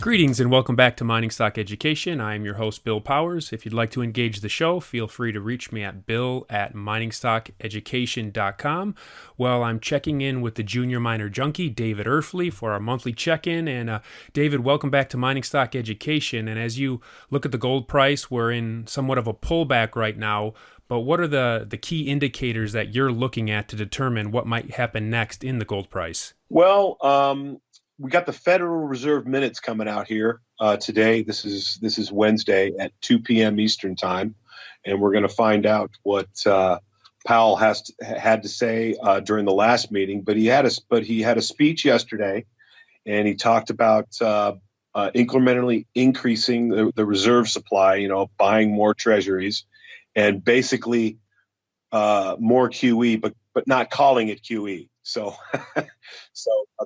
Greetings and welcome back to Mining Stock Education. I am your host, Bill Powers. If you'd like to engage the show, feel free to reach me at bill@MiningStockEducation.com. Well, I'm checking in with the Junior Miner Junky, David Erfle, for our monthly check-in. And David, welcome back to Mining Stock Education. And as you look at the gold price, we're in somewhat of a pullback right now. But what are the key indicators that you're looking at to determine what might happen next in the gold price? Well, we got the Federal Reserve minutes coming out here today. This is Wednesday at 2 p.m. Eastern time, and we're going to find out what Powell had to say during the last meeting. But he had a speech yesterday, and he talked about incrementally increasing the reserve supply. Buying more treasuries, and basically more QE, but not calling it QE. So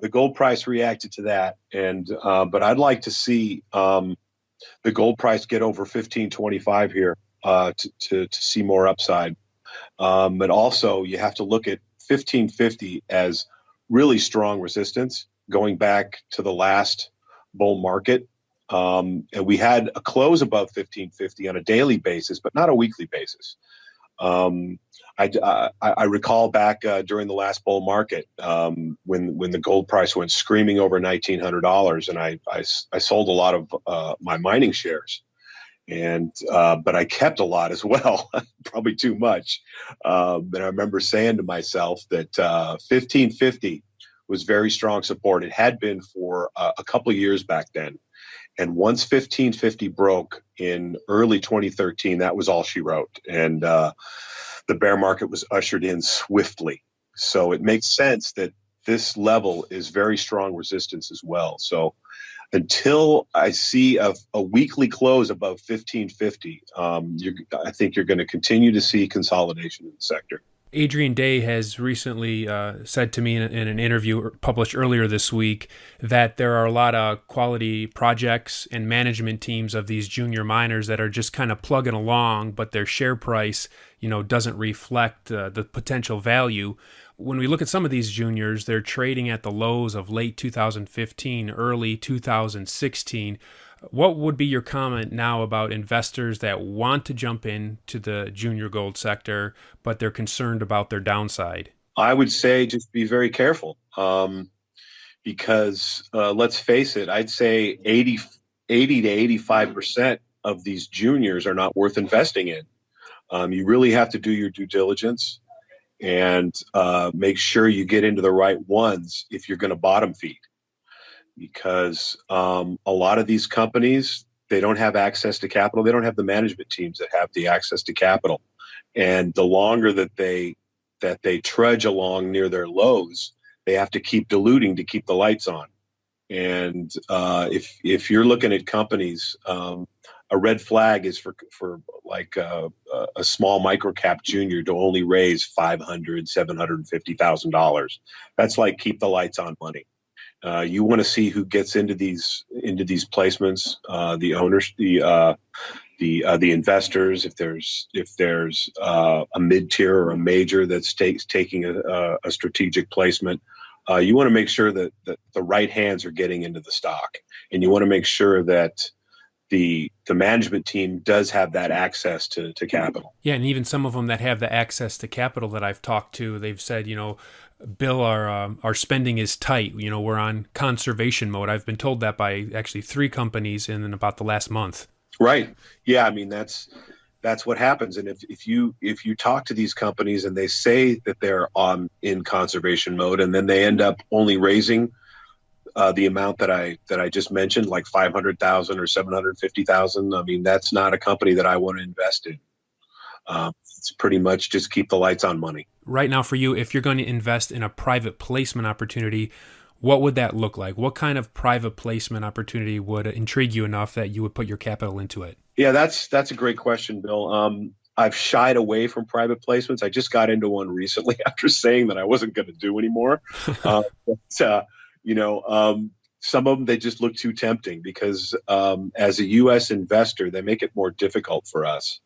the gold price reacted to that, and but I'd like to see the gold price get over 1525 here to see more upside. But also you have to look at 1550 as really strong resistance going back to the last bull market, and we had a close above 1550 on a daily basis, but not a weekly basis. I recall back during the last bull market when the gold price went screaming over $1,900, and I sold a lot of my mining shares, and but I kept a lot as well, probably too much. And I remember saying to myself that 1550 was very strong support. It had been for a couple of years back then. And once 1550 broke in early 2013, that was all she wrote. And the bear market was ushered in swiftly. So it makes sense that this level is very strong resistance as well. So until I see a weekly close above 1550, I think you're going to continue to see consolidation in the sector. Adrian Day has recently said to me in an interview published earlier this week that there are a lot of quality projects and management teams of these junior miners that are just kind of plugging along, but their share price, doesn't reflect the potential value. When we look at some of these juniors, they're trading at the lows of late 2015, early 2016. What would be your comment now about investors that want to jump into the junior gold sector, but they're concerned about their downside? I would say just be very careful, because let's face it, I'd say 80 to 85% of these juniors are not worth investing in. You really have to do your due diligence and make sure you get into the right ones if you're going to bottom feed. Because a lot of these companies, they don't have access to capital. They don't have the management teams that have the access to capital. And the longer that they trudge along near their lows, they have to keep diluting to keep the lights on. And if you're looking at companies, a red flag is for like a small micro cap junior to only raise $500,000, $750,000. That's like keep the lights on money. You want to see who gets into these placements, the owners, the investors. If there's a mid tier or a major that's taking a strategic placement, you want to make sure that the right hands are getting into the stock, and you want to make sure that the management team does have that access to capital. Yeah, and even some of them that have the access to capital that I've talked to, they've said, Bill, our spending is tight. We're on conservation mode. I've been told that by actually 3 companies in about the last month. Right. Yeah. I mean, that's what happens. And if you talk to these companies and they say that they're in conservation mode, and then they end up only raising the amount that I just mentioned, like 500,000 or 750,000, I mean, that's not a company that I want to invest in. It's pretty much just keep the lights on money. Right now for you, if you're going to invest in a private placement opportunity, what would that look like? What kind of private placement opportunity would intrigue you enough that you would put your capital into it? Yeah, that's a great question, Bill. I've shied away from private placements. I just got into one recently after saying that I wasn't going to do anymore. Some of them, they just look too tempting because as a U.S. investor, they make it more difficult for us.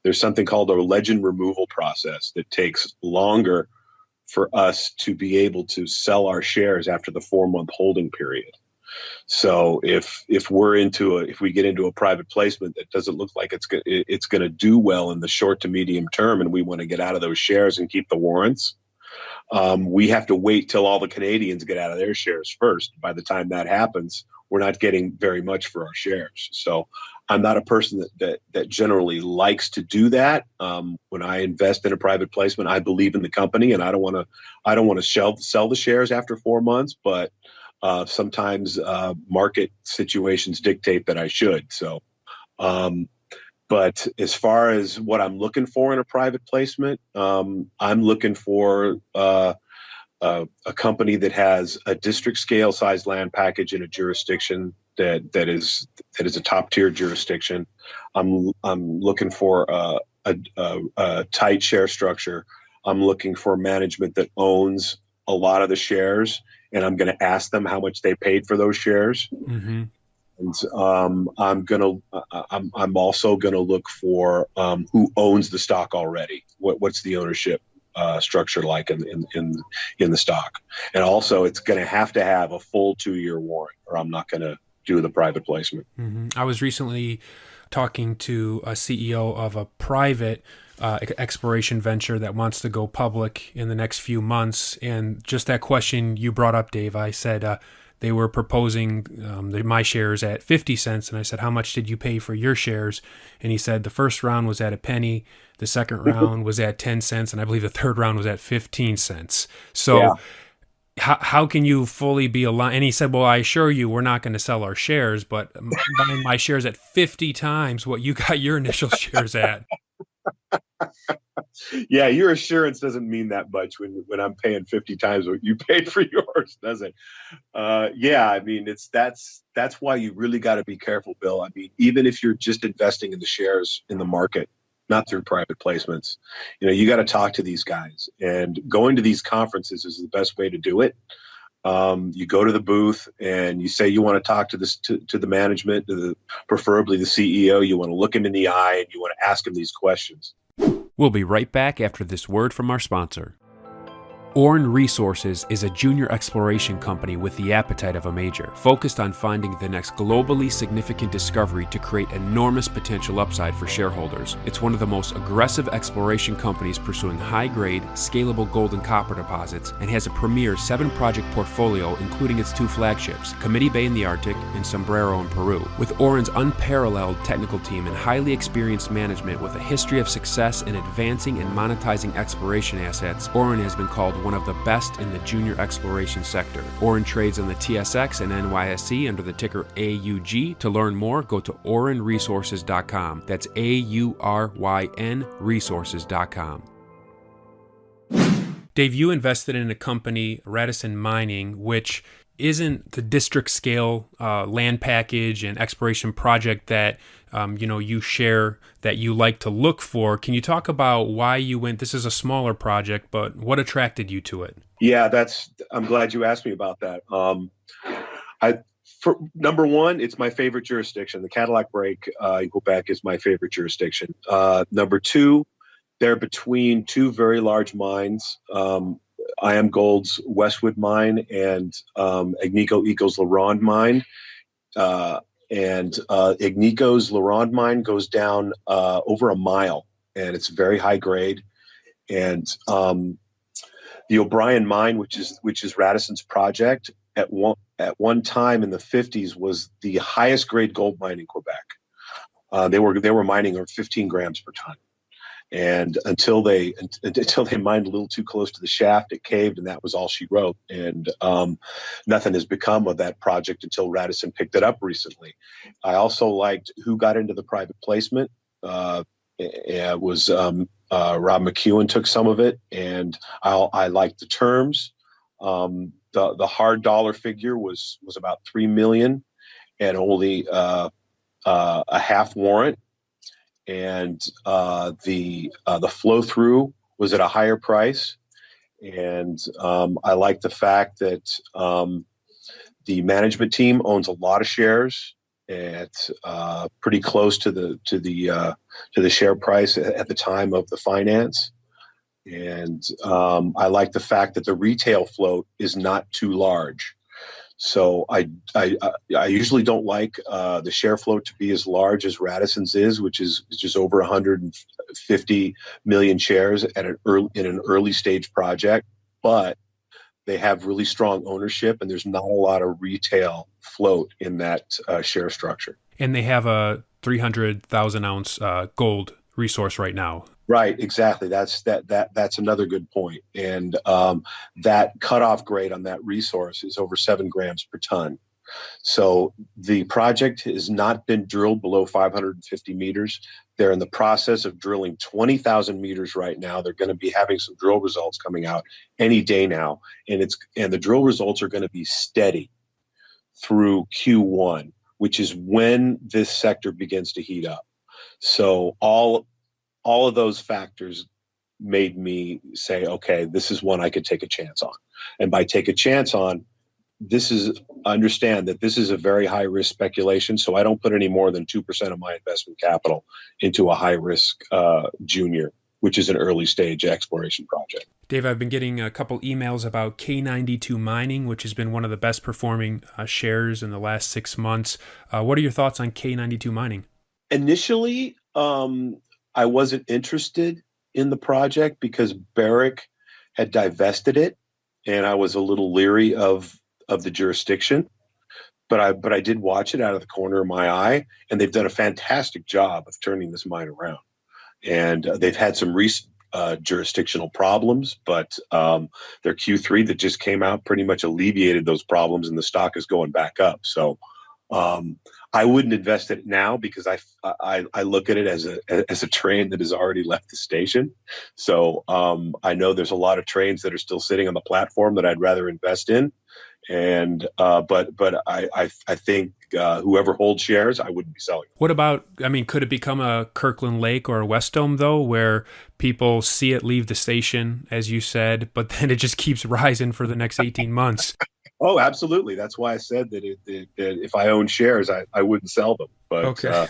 There's something called a legend removal process that takes longer for us to be able to sell our shares after the 4-month holding period. So if we get into a private placement that doesn't look like it's going to do well in the short to medium term, and we want to get out of those shares and keep the warrants, we have to wait till all the Canadians get out of their shares first. By the time that happens, we're not getting very much for our shares. So I'm not a person that generally likes to do that. When I invest in a private placement, I believe in the company, and I don't want to sell the shares after 4 months, but sometimes market situations dictate that I should. So, but as far as what I'm looking for in a private placement, I'm looking for a company that has a district scale size land package in a jurisdiction that is a top tier jurisdiction. I'm looking for a tight share structure. I'm looking for management that owns a lot of the shares, and I'm going to ask them how much they paid for those shares. Mm-hmm. And I'm also gonna look for who owns the stock already. What's the ownership structure like in the stock? And also, it's going to have a full 2-year warrant, or I'm not going to do the private placement. Mm-hmm. I was recently talking to a CEO of a private exploration venture that wants to go public in the next few months, and just that question you brought up, Dave, I said they were proposing my shares at 50 cents, and I said, how much did you pay for your shares? And he said the first round was at a penny, the second round was at 10 cents, and I believe the third round was at 15 cents. So yeah. How can you fully be aligned? And he said, well, I assure you we're not going to sell our shares, but buying my shares at 50 times what you got your initial shares at. Yeah, your assurance doesn't mean that much when I'm paying 50 times what you paid for yours, does it? Yeah, I mean, that's why you really got to be careful, Bill. I mean, even if you're just investing in the shares in the market, not through private placements, you got to talk to these guys, and going to these conferences is the best way to do it. You go to the booth and you say you want to talk to the management, preferably the CEO. You want to look him in the eye and you want to ask him these questions. We'll be right back after this word from our sponsor. Orin Resources is a junior exploration company with the appetite of a major, focused on finding the next globally significant discovery to create enormous potential upside for shareholders. It's one of the most aggressive exploration companies pursuing high-grade, scalable gold and copper deposits, and has a premier 7-project portfolio, including its 2 flagships, Committee Bay in the Arctic and Sombrero in Peru. With Orin's unparalleled technical team and highly experienced management with a history of success in advancing and monetizing exploration assets, Orin has been called one of the best in the junior exploration sector. Orin trades on the TSX and NYSE under the ticker AUG. To learn more, go to OrinResources.com. That's AURYN Resources.com. Dave, you invested in a company, Radisson Mining, which isn't the district scale land package and exploration project that you share that you like to look for. Can you talk about why you went? This is a smaller project, but what attracted you to it? Yeah, I'm glad you asked me about that. For number one, it's my favorite jurisdiction. The Cadillac Break in Quebec is my favorite jurisdiction. Number two, they're between 2 very large mines. IM Gold's Westwood mine and Agnico Eagle's LaRonde mine. And Agnico's LaRonde mine goes down over a mile, and it's very high grade. And the O'Brien mine, which is Radisson's project, at one time in the 50s was the highest grade gold mine in Quebec. They were mining over 15 grams per ton. And until they mined a little too close to the shaft, it caved, and that was all she wrote. And nothing has become of that project until Radisson picked it up recently. I also liked who got into the private placement. It was Rob McEwen took some of it, and I liked the terms. The hard dollar figure was about $3 million, and only a half warrant. And the flow through was at a higher price, and I like the fact that the management team owns a lot of shares at pretty close to the share price at the time of the finance, and I like the fact that the retail float is not too large. So I usually don't like the share float to be as large as Radisson's is, which is just over 150 million shares at in an early stage project. But they have really strong ownership, and there's not a lot of retail float in that share structure. And they have a 300,000 ounce gold resource right now. Right, exactly. That's another good point. And that cutoff grade on that resource is over 7 grams per ton. So the project has not been drilled below 550 meters. They're in the process of drilling 20,000 meters right now. They're going to be having some drill results coming out any day now, and the drill results are going to be steady through Q1, which is when this sector begins to heat up. So all of those factors made me say, okay, this is one I could take a chance on. And by take a chance on, understand that this is a very high risk speculation. So I don't put any more than 2% of my investment capital into a high risk junior, which is an early stage exploration project. Dave, I've been getting a couple emails about K92 Mining, which has been one of the best performing shares in the last 6 months. What are your thoughts on K92 Mining? Initially, I wasn't interested in the project because Barrick had divested it, and I was a little leery of the jurisdiction. But I did watch it out of the corner of my eye, and they've done a fantastic job of turning this mine around. And they've had some recent jurisdictional problems, but their Q3 that just came out pretty much alleviated those problems, and the stock is going back up. So I wouldn't invest in it now because I look at it as a train that has already left the station. So I know there's a lot of trains that are still sitting on the platform that I'd rather invest in. And but I think whoever holds shares, I wouldn't be selling. What about, could it become a Kirkland Lake or a West Dome, though, where people see it leave the station, as you said, but then it just keeps rising for the next 18 months? Oh, absolutely. That's why I said that if I own shares, I wouldn't sell them. But okay.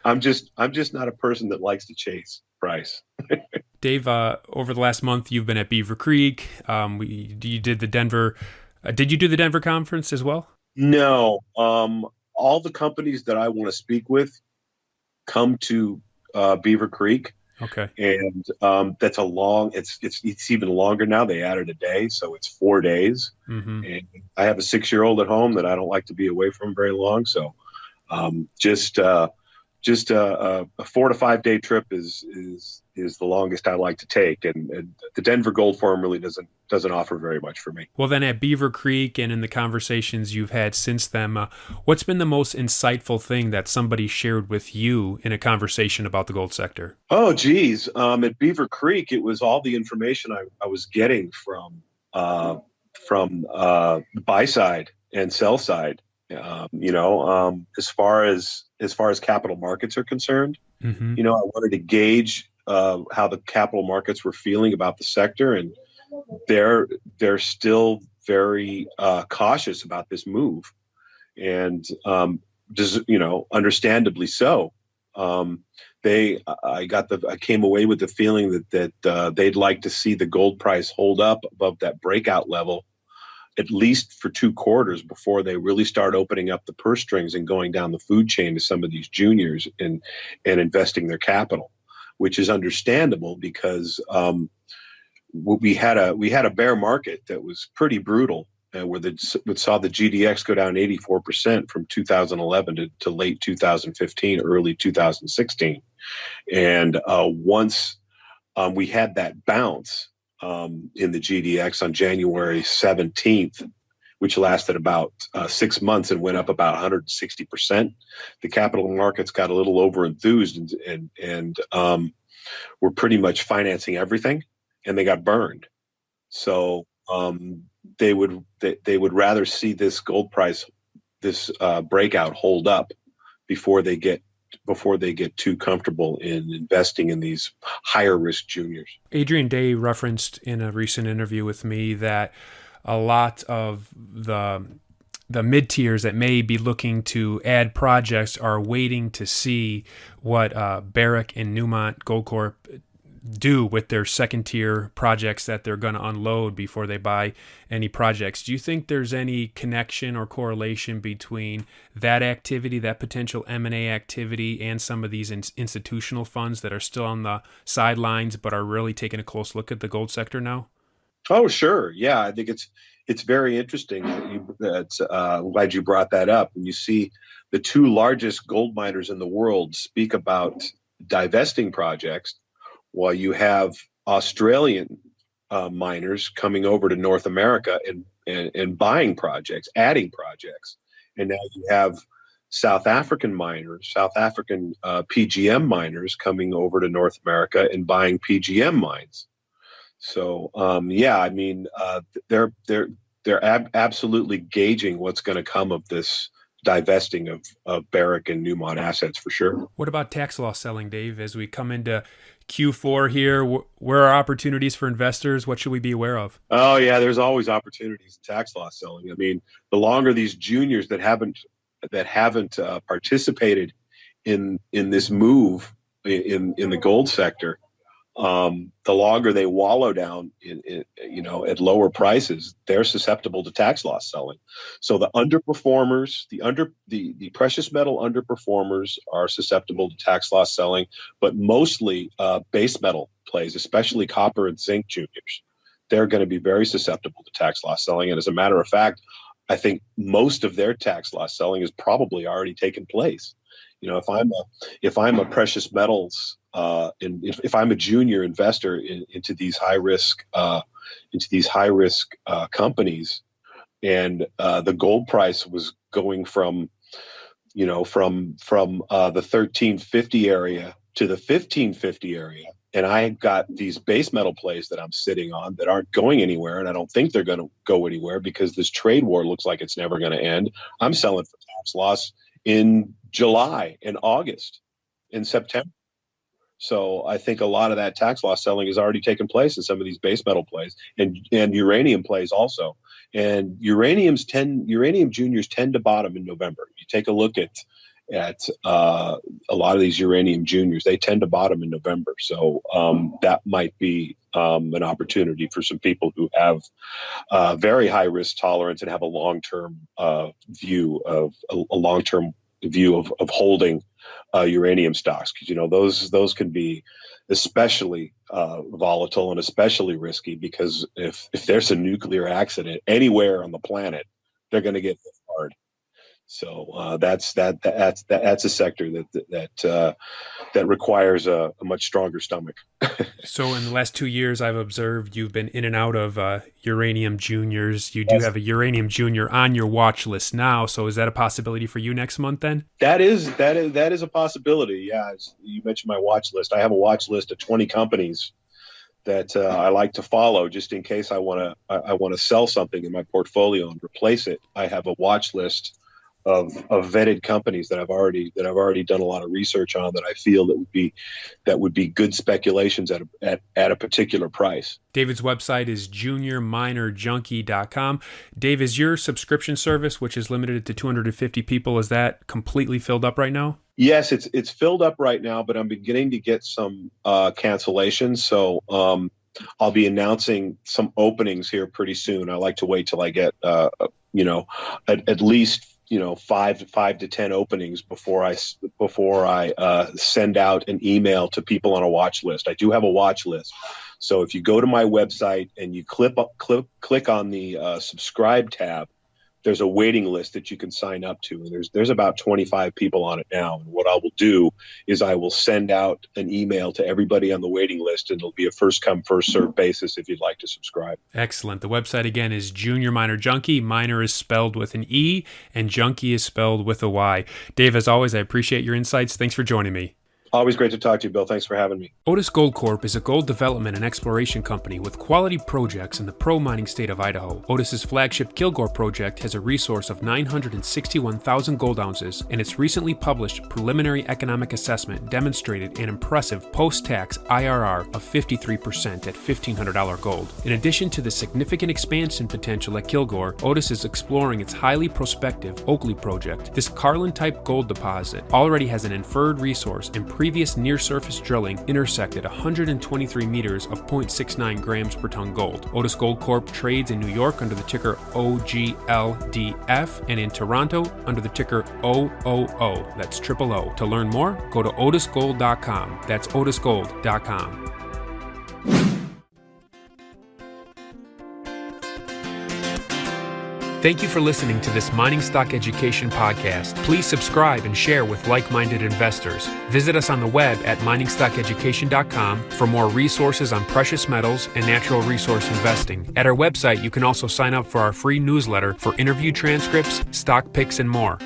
I'm just not a person that likes to chase price. Dave, over the last month, you've been at Beaver Creek. You did the Denver. Did you do the Denver conference as well? No. All the companies that I want to speak with come to Beaver Creek. Okay. And that's a long. It's even longer now. They added a day, so it's 4 days. Mm-hmm. And I have a 6-year-old at home that I don't like to be away from very long. So just a 4 to 5 day trip is the longest I like to take, and the Denver Gold Forum really doesn't offer very much for me. Well, then at Beaver Creek and in the conversations you've had since then, what's been the most insightful thing that somebody shared with you in a conversation about the gold sector? Oh, geez. At Beaver Creek, it was all the information I was getting from the buy side and sell side. As far as capital markets are concerned, mm-hmm. I wanted to gauge how the capital markets were feeling about the sector, and they're still very cautious about this move, and understandably so. I came away with the feeling that they'd like to see the gold price hold up above that breakout level at least for 2 quarters before they really start opening up the purse strings and going down the food chain to some of these juniors and investing their capital, which is understandable because we had a bear market that was pretty brutal, where we saw the GDX go down 84% from 2011 to late 2015, early 2016, and once we had that bounce in the GDX on January 17th, which lasted about 6 months and went up about 160%. The capital markets got a little over enthused and were pretty much financing everything, and they got burned. So they would rather see this gold price, this breakout hold up before they get too comfortable in investing in these higher risk juniors. Adrian Day referenced in a recent interview with me that a lot of the mid-tiers that may be looking to add projects are waiting to see what Barrick and Newmont Gold Corp do with their second tier projects that they're going to unload before they buy any projects. Do you think there's any connection or correlation between that activity, that potential M&A activity, and some of these institutional funds that are still on the sidelines but are really taking a close look at the gold sector now? Oh, sure. Yeah, I think it's very interesting. I'm glad you brought that up. When you see the two largest gold miners in the world speak about divesting projects, while you have Australian miners coming over to North America and buying projects, adding projects, and now you have South African PGM miners coming over to North America and buying PGM mines. So I mean, they're absolutely gauging what's going to come of this divesting of Barrick and Newmont assets for sure. What about tax loss selling, Dave? As we come into Q4 here, where are opportunities for investors? What should we be aware of? Oh yeah, there's always opportunities in tax loss selling. I mean, the longer these juniors that haven't participated in this move in the gold sector, the longer they wallow down in at lower prices, they're susceptible to tax loss selling. So the underperformers, the precious metal underperformers are susceptible to tax loss selling, but mostly base metal plays, especially copper and zinc juniors, they're going to be very susceptible to tax loss selling. And as a matter of fact, I think most of their tax loss selling has probably already taken place. If I'm a precious metals, if I'm a junior investor into these high risk companies, and the gold price was going from the 1350 area to the 1550 area, and I got these base metal plays that I'm sitting on that aren't going anywhere, and I don't think they're going to go anywhere because this trade war looks like it's never going to end. I'm selling for tax loss in July and August and September. So I think a lot of that tax loss selling has already taken place in some of these base metal plays and uranium plays also. And uranium juniors tend to bottom in November. You take a look at a lot of these uranium juniors, they tend to bottom in November. So that might be an opportunity for some people who have very high risk tolerance and have a long-term view of holding uranium stocks, because those can be especially volatile and especially risky, because if there's a nuclear accident anywhere on the planet, they're going to get hit hard. So that's a sector that requires a much stronger stomach. So in the last 2 years, I've observed you've been in and out of uranium juniors. You do have a uranium junior on your watch list now. So is that a possibility for you next month then? That is a possibility. Yeah, you mentioned my watch list. I have a watch list of 20 companies that I like to follow just in case I want to sell something in my portfolio and replace it. I have a watch list of vetted companies that I've already done a lot of research on, that I feel that would be good speculations at a particular price. David's website is JuniorMinerJunky.com. Dave, is your subscription service, which is limited to 250 people, is that completely filled up right now? Yes, it's filled up right now, but I'm beginning to get some cancellations. So I'll be announcing some openings here pretty soon. I like to wait till I get at least 5 to 10 openings before I send out an email to people on a watch list. I do have a watch list. So if you go to my website and you click on the subscribe tab, there's a waiting list that you can sign up to. And there's about 25 people on it now. And what I will do is I will send out an email to everybody on the waiting list, and it'll be a first come, first served basis if you'd like to subscribe. Excellent. The website again is Junior Miner Junky. Miner is spelled with an E and Junky is spelled with a Y. Dave, as always, I appreciate your insights. Thanks for joining me. Always great to talk to you, Bill. Thanks for having me. Otis Gold Corp is a gold development and exploration company with quality projects in the pro-mining state of Idaho. Otis's flagship Kilgore project has a resource of 961,000 gold ounces, and its recently published preliminary economic assessment demonstrated an impressive post-tax IRR of 53% at $1,500 gold. In addition to the significant expansion potential at Kilgore, Otis is exploring its highly prospective Oakley project. This Carlin-type gold deposit already has an inferred resource and previous near-surface drilling intersected 123 meters of 0.69 grams per ton gold. Otis Gold Corp trades in New York under the ticker OGLDF and in Toronto under the ticker OOO. That's triple O. To learn more, go to otisgold.com. That's otisgold.com. Thank you for listening to this Mining Stock Education podcast. Please subscribe and share with like-minded investors. Visit us on the web at MiningStockEducation.com for more resources on precious metals and natural resource investing. At our website, you can also sign up for our free newsletter for interview transcripts, stock picks, and more.